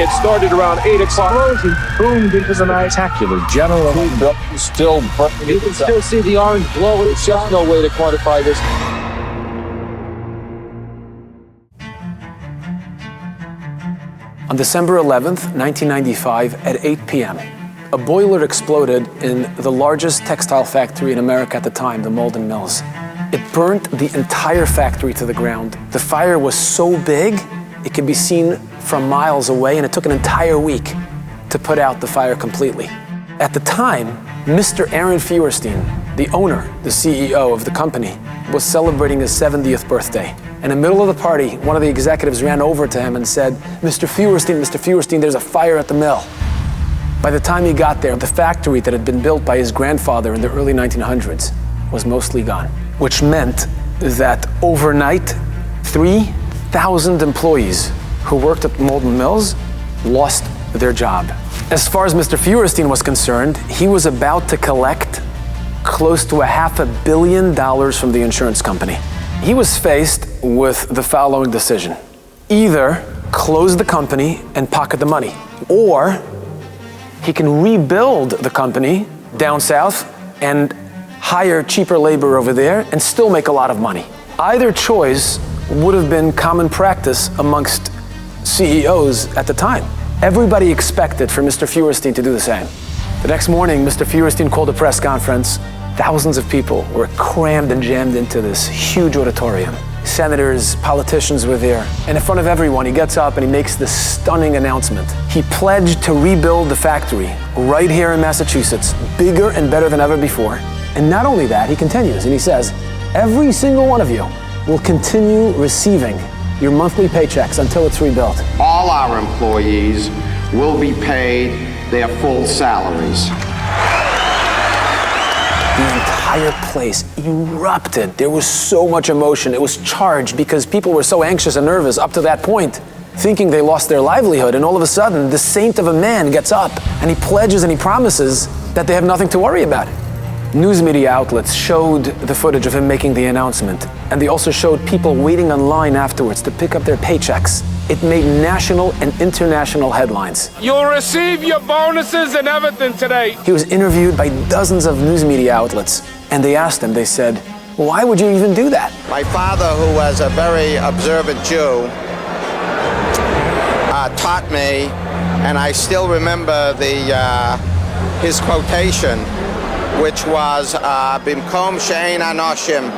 It started around 8 o'clock. Boom, it was a spectacular general. Still burning. You can still see the orange glow. There's just no way to quantify this. On December 11th, 1995, at 8 p.m., a boiler exploded in the largest textile factory in America at the time, the Malden mills. It burnt the entire factory to the ground. The fire was so big, it could be seen from miles away, and it took an entire week to put out the fire completely. At the time, Mr. Aaron Feuerstein, the owner, the CEO of the company, was celebrating his 70th birthday. And in the middle of the party, one of the executives ran over to him and said, Mr. Feuerstein, there's a fire at the mill. By the time he got there, the factory that had been built by his grandfather in the early 1900s was mostly gone, which meant that overnight, 3,000 employees who worked at Malden Mills lost their job. As far as Mr. Feuerstein was concerned, he was about to collect close to $500 million from the insurance company. He was faced with the following decision. Either close the company and pocket the money, or he can rebuild the company down south and hire cheaper labor over there and still make a lot of money. Either choice would have been common practice amongst CEOs at the time. Everybody expected for Mr. Feuerstein to do the same. The next morning, Mr. Feuerstein called a press conference. Thousands of people were crammed and jammed into this huge auditorium. Senators, politicians were there. And in front of everyone, he gets up and he makes this stunning announcement. He pledged to rebuild the factory right here in Massachusetts, bigger and better than ever before. And not only that, he continues and he says, every single one of you will continue receiving your monthly paychecks until it's rebuilt. All our employees will be paid their full salaries. The entire place erupted. There was so much emotion. It was charged because people were so anxious and nervous up to that point, thinking they lost their livelihood. And all of a sudden, the saint of a man gets up and he pledges and he promises that they have nothing to worry about. News media outlets showed the footage of him making the announcement, and they also showed people waiting online afterwards to pick up their paychecks. It made national and international headlines. You'll receive your bonuses and everything today. He was interviewed by dozens of news media outlets, and they asked him, they said, why would you even do that? My father, who was a very observant Jew, taught me, and I still remember his quotation, which was, Bimkom she'ein anoshim,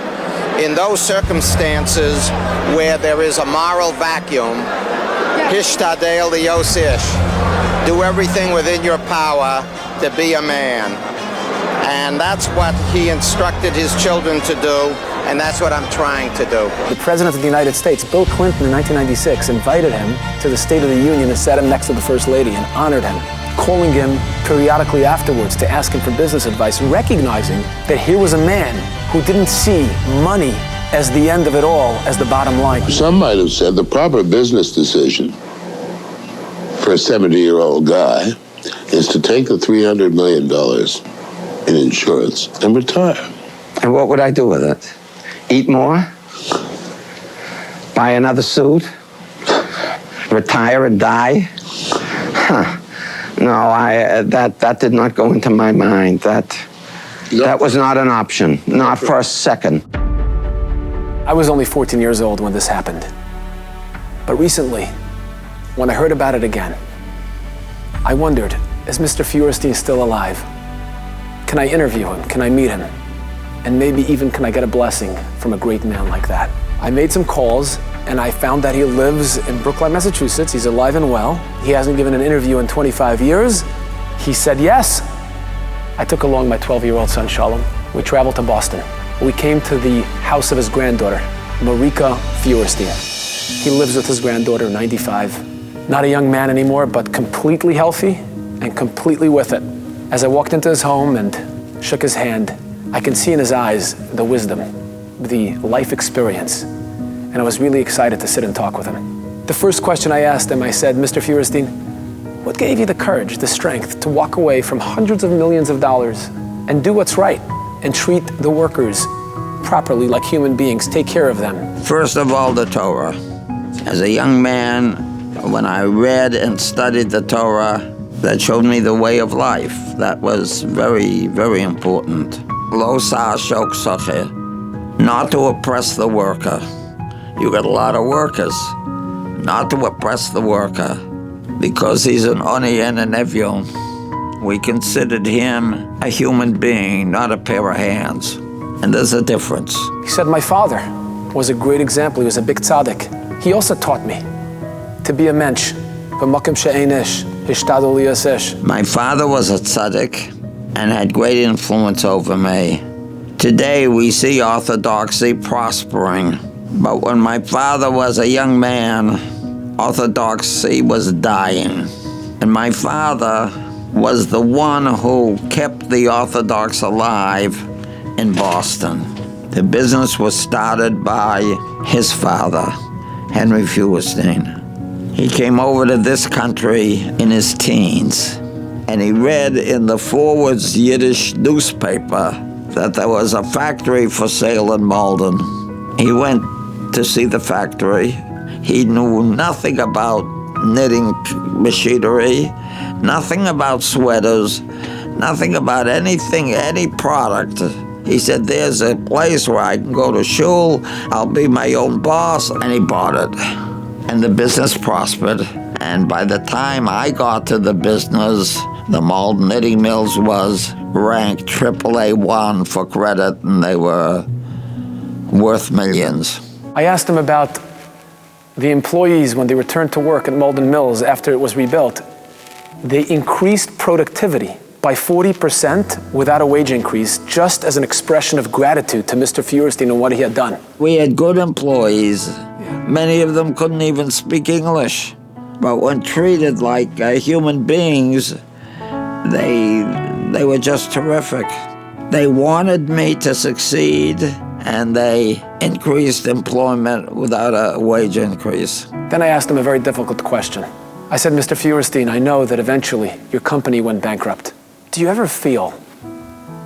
in those circumstances where there is a moral vacuum, hishtadel liyos ish, do everything within your power to be a man. And that's what he instructed his children to do, and that's what I'm trying to do. The President of the United States, Bill Clinton, in 1996, invited him to the State of the Union and sat him next to the First Lady and honored him, calling him periodically afterwards to ask him for business advice, recognizing that here was a man who didn't see money as the end of it all, as the bottom line. Some might have said the proper business decision for a 70-year-old guy is to take the $300 million in insurance and retire. And what would I do with it? Eat more? Buy another suit? Retire and die? Huh. No, that did not go into my mind. That was not an option, not for a second. I was only 14 years old when this happened. But recently, when I heard about it again, I wondered, is Mr. Feuerstein still alive? Can I interview him? Can I meet him? And maybe even can I get a blessing from a great man like that? I made some calls, and I found that he lives in Brookline, Massachusetts. He's alive and well. He hasn't given an interview in 25 years. He said yes. I took along my 12-year-old son, Shalom. We traveled to Boston. We came to the house of his granddaughter, Marika Feuerstein. He lives with his granddaughter, 95. Not a young man anymore, but completely healthy and completely with it. As I walked into his home and shook his hand, I can see in his eyes the wisdom, the life experience. And I was really excited to sit and talk with him. The first question I asked him, I said, Mr. Feuerstein, what gave you the courage, the strength to walk away from hundreds of millions of dollars and do what's right? and treat the workers properly like human beings, take care of them? First of all, the Torah. As a young man, when I read and studied the Torah, that showed me the way of life. That was very, very important. Lo sa shok soche, not to oppress the worker. You got a lot of workers. Not to oppress the worker, because he's an oni and an evyon. We considered him a human being, not a pair of hands. And there's a difference. He said, my father was a great example. He was a big tzaddik. He also taught me to be a mensch. My father was a tzaddik and had great influence over me. Today we see Orthodoxy prospering. But when my father was a young man, Orthodoxy was dying. And my father was the one who kept the Orthodox alive in Boston. The business was started by his father, Henry Feuerstein. He came over to this country in his teens, and he read in the Forward's Yiddish newspaper that there was a factory for sale in Malden. He went to see the factory. He knew nothing about knitting machinery, nothing about sweaters, nothing about anything, any product. He said, there's a place where I can go to shul, I'll be my own boss, and he bought it. And the business prospered, and by the time I got to the business, the Malden Knitting Mills was ranked AAA1 for credit, and they were worth millions. I asked him about the employees when they returned to work at Malden Mills after it was rebuilt. They increased productivity by 40% without a wage increase, just as an expression of gratitude to Mr. Feuerstein and what he had done. We had good employees. Many of them couldn't even speak English. But when treated like human beings, they were just terrific. They wanted me to succeed, and they increased employment without a wage increase. Then I asked him a very difficult question. I said, Mr. Feuerstein, I know that eventually your company went bankrupt. Do you ever feel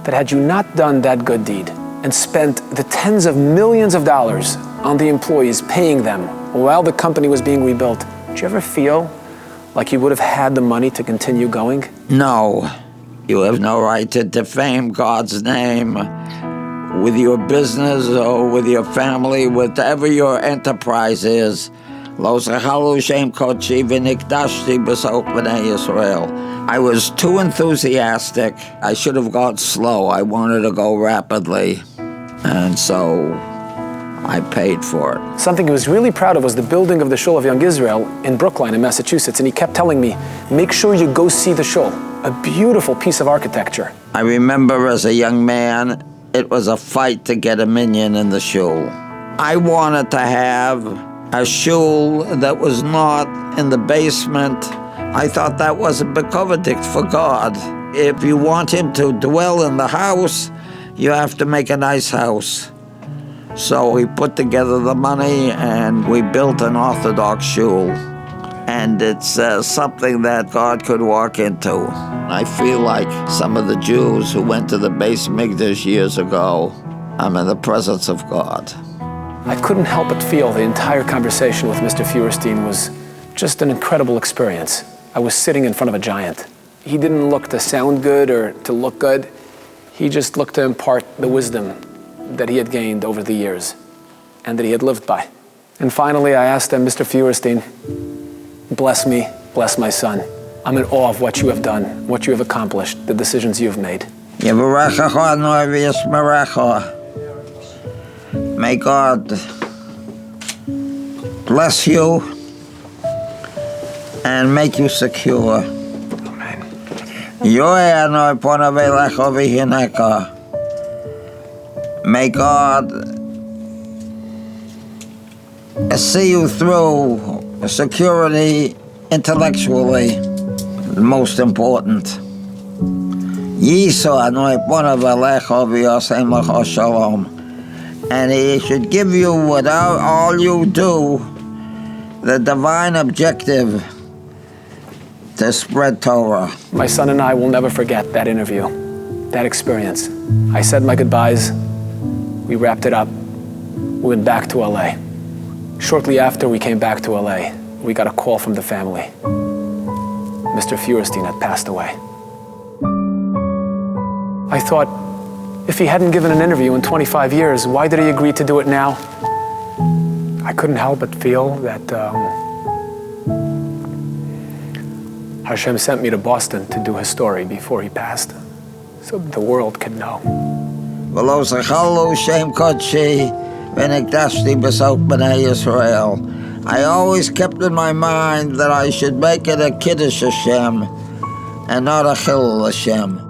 that had you not done that good deed and spent the tens of millions of dollars on the employees, paying them while the company was being rebuilt, did you ever feel like you would have had the money to continue going? No. You have no right to defame God's name with your business or with your family, whatever your enterprise is. I was too enthusiastic. I should have gone slow. I wanted to go rapidly. And so I paid for it. Something he was really proud of was the building of the Shul of Young Israel in Brookline in Massachusetts. And he kept telling me, make sure you go see the Shul. A beautiful piece of architecture. I remember as a young man, it was a fight to get a minyan in the shul. I wanted to have a shul that was not in the basement. I thought that was a bekovadik for God. If you want him to dwell in the house, you have to make a nice house. So we put together the money and we built an Orthodox shul. And it's something that God could walk into. I feel like some of the Jews who went to the Beis Mikdash years ago, I'm in the presence of God. I couldn't help but feel the entire conversation with Mr. Feuerstein was just an incredible experience. I was sitting in front of a giant. He didn't look to sound good or to look good. He just looked to impart the wisdom that he had gained over the years and that he had lived by. And finally, I asked him, Mr. Feuerstein, bless me, bless my son. I'm in awe of what you have done, what you have accomplished, the decisions you have made. May God bless you and make you secure. May God see you through security intellectually, most important. And he should give you, without all you do, the divine objective to spread Torah. My son and I will never forget that interview. that experience. I said my goodbyes, we wrapped it up, we went back to LA. Shortly after we came back to LA, we got a call from the family. Mr. Feuerstein had passed away. I thought, if he hadn't given an interview in 25 years, why did he agree to do it now? I couldn't help but feel that Hashem sent me to Boston to do his story before he passed, so that the world could know. ולא זכרנו שם קודשי ונקדשתי בסוד בני ישראל. I always kept in my mind that I should make it a Kiddush Hashem and not a Chillul Hashem.